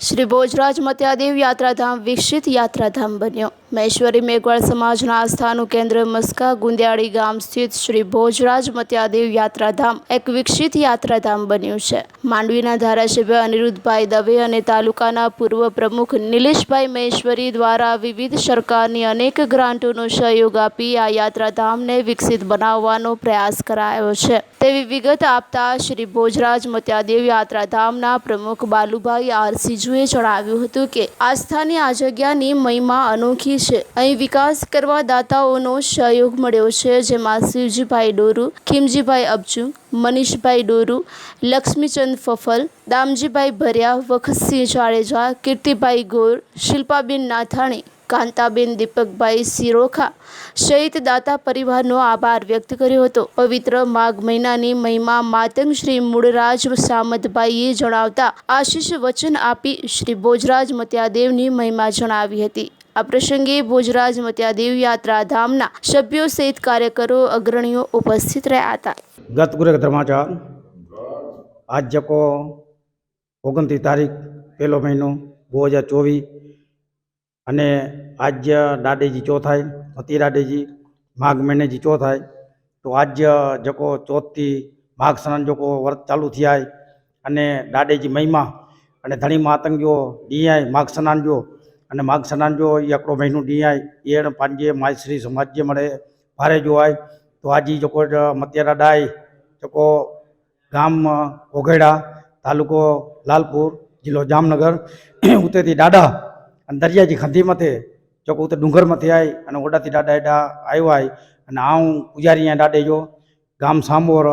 શ્રી ભોજરાજ મત્યાદેવ યાત્રાધામ વિકસિત યાત્રાધામ બન્યો। મહેશ્વરી મેઘવાળ સમાજના આસ્થાનું કેન્દ્ર મસ્કા ગુંદિયાળી ગામ સ્થિત શ્રી ભોજરાજ મત્યાદેવ યાત્રાધામ એક વિકસિત યાત્રાધામ બન્યું છે। માંડવીના ધારાસભ્ય અનિરુદ્ધભાઈ દવે અને તાલુકાના પૂર્વ પ્રમુખ નિલેશભાઈ મહેશ્વરી દ્વારા વિવિધ સરકારની અનેક ગ્રાન્ટોનો સહયોગ આપી આ યાત્રાધામને વિકસિત બનાવવાનો પ્રયાસ કરાયો છે તેવી વિગત આપતા શ્રી ભોજરાજ મત્યાદેવ યાત્રાધામના પ્રમુખ બાલુભાઈ આરસીજુએ જણાવ્યું હતું કે આસ્થાની આ જગ્યાની મહિમા અનોખી છે। અહીં વિકાસ કરવા દાતાઓનો સહયોગ મળ્યો છે, જેમાં શિવજીભાઈ ડોરુ, ખીમજીભાઈ અબજુ, મનીષભાઈ ડોરુ, લક્ષ્મીચંદ ફફલ, દામજીભાઈ ભર્યા, વખતસિંહ જાડેજા, કીર્તિભાઈ ગોર, શિલ્પાબેન નાથાણી, કાંતાબેન દીપકભાઈ સિરોખા સહિત દાતા પરિવારનો આભાર વ્યક્ત કર્યો હતો। પવિત્ર માઘ મહિનાની મહિમા માતંગ શ્રી મૂળરાજ સામતભાઈએ જણાવતા આશીષ વચન આપી શ્રી ભોજરાજ મત્યાદેવની મહિમા જણાવી હતી। આ પ્રસંગે ભોજરાજ મત્યાદેવ યાત્રાધામના સભ્યો સહિત કાર્યકરો અગ્રણીઓ ઉપસ્થિત રહ્યા હતા। ગત ગુરુ ધર્માચાર આજ જકો 29 તારીખ પહેલો મહિનો 2024 અને આજ દાડેજી ચોથાई મતી દાડેજી माघ महीने जी चौथाई तो आज जको चौथी माघ स्नान जो व्रत चालू थी आए अने दाडेजी महिमा अने धनी मातंगियों डी आए माघ स्नान जो अने माघ स्नान जो ये आकड़ो महीनों डी आए ये पांजे मायश्री समाज मळे भारे जो आए तो आज जो मतियारा डाय जो गाम ओघेड़ा तालुको लालपुर जिलो जामनगर उते थी डाडा अने दरियाजी खंधी मथे जो उते डूंगर मथे आई अने ओडा थी डाडा एडा आयो आई अने आऊँ पुजारी अँ डाडे जो गाम सामोर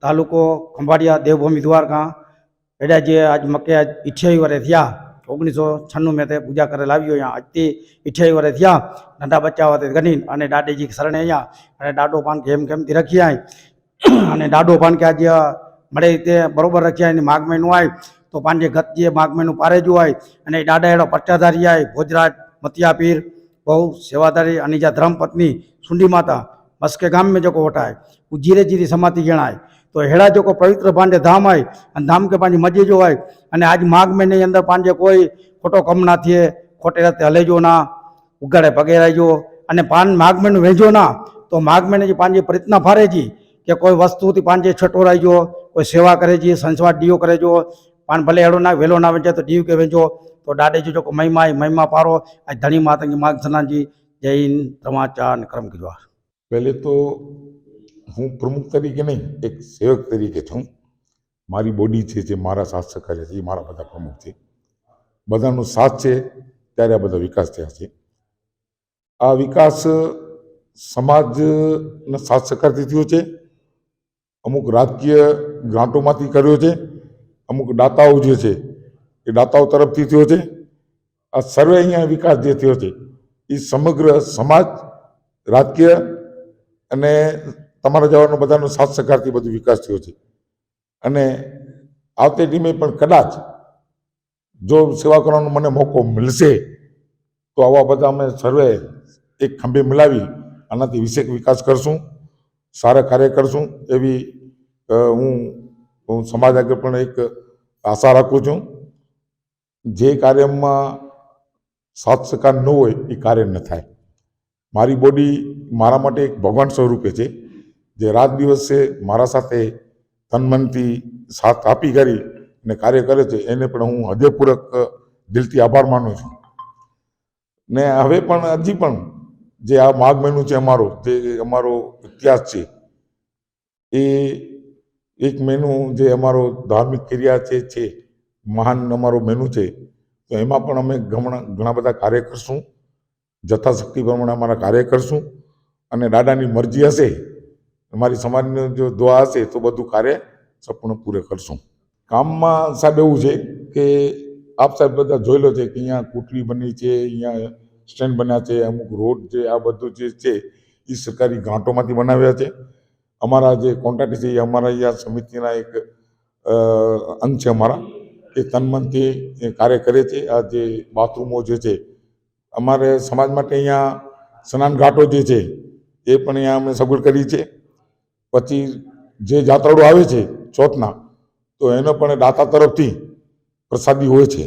तालुको खंभाड़िया देवभूमि द्वारका एडा जे आज मके आज 28 वर्ष थया 1996 में पूजा करे लाव्यो यहाँ आज 28 वर्ष थया नंढा बच्चा होते गनी अने डाडेजी शरणे अँ अने डाडो पान केम केम थी रखी आई अने डाडो पान के आज मळे रीते बरोबर रखी आई माघ महीनो आए तो पांजे गत जे माघ महीनो पारे जो आए अने डाडा एडो पट्टाधारी आए भोजराज मतिया पीर बहु सेवादारी अनिजा धर्म पत्नी सुंडी माता मस्के गाम में जो वटाए वो जीरे जीरी समाधि गणाए तो हेड़ा जो पवित्र पांडे धाम आए धाम के पांजी मजे जो आए अने आज माघ महीने के अंदर पांजे कोई खोटो कम ना थिए खोटे रस्ते हले जो ना उगाड़े पगे रहो अने पान माघ महीनो वेझो ना तो माघ महीने जी पांजी प्रयत्न फारे जी कि कोई वस्तु थी पांजे छटोराई जो कोई सेवा करे जी संस्वार डीओ करे जो पान भले हेड़ो ना वेलो ना वेचे तो डीव के वेचो तो डाडे जो महिमा है महिमा पारो आज धनी मातंगी माघ स्नान जी जय हिंद समाचार क्रम की द्वार। पहले तो हूँ प्रमुख तरीके नहीं एक सेवक तरीके छूँ मारी बॉडी है मारा साथ सहकार्य है मारा बधा प्रमुख है बधानो साथ है त्यारे आ बधा विकास थया छे। आ विकास समाज साथ सहकारथी थयो छे। अमुक राजकीय ग्रांटोमांथी कर्यो छे, अमुक दाताओ जे छे ए दाताओ तरफथी थयो छे। आ सर्वे अहींया विकास जे थयो छे ए समग्र समाज राजकीय अने तमारा जवानो बधानो साथ सहकारथी बधो विकास थयो छे। अने आवते टीमे पण कदाच जो सेवा करवानो मने मौको मिलशे तो आवा बधा अमे सर्वे एक खंभे मिलावी आनाथी विशेष विकास करशुं, सारा कार्य करशुं एवी हूँ समाज आगे पण एक आशा राखुं छुं। जे कार्य में साथ सहकार न होय ए कार्य न थाय। मारी बॉडी मारा माटे एक भगवान स्वरूपे छे जे रात दिवस से मारा साथे तन मन थी साथ आपी करी ने कार्य करे छे एने पण हूँ हृदयपूर्वक दिलथी आभार मानु छुं। ने हवे पण हजी पण जे आ माघ महीनो छे अमारो जे अमारो इतिहास छे ए एक महीनो जे अमारो धार्मिक क्रिया छे महान अमारो महीनो छे तो एमां पण अमे घणा बधा कार्य करशुं, यथाशक्ति प्रमाणे अमारा कार्य करशुं अने दादानी मरजी हशे अमारी समाजनी जो दुआ हशे तो बधुं कार्य संपूर्ण पूरे करशुं। काममां साहेब एवुं छे के आप साहेब बधा जोयेलो छे के अहींया कोटली बनी छे, अहींया स्टेन्ड बन्या छे, अमुक रोड जे आ बधुं जे छे ए सरकारी ग्रांटोमांथी बनाव्या छे। अमारा जे कॉन्ट्राक्ट छे ए अमारा अहींया समितिना एक अंग छे अमारा એ તન મનથી કાર્ય કરે છે। આ જે બાથરૂમો જે છે અમારે સમાજ માટે અહીંયા સ્નાન ઘાટો જે છે એ પણ અહીંયા અમે સગવડ કરી છે। પછી જે જાત્રાળુ આવે છે ચોથના તો એનો પણ દાતા તરફથી પ્રસાદી હોય છે।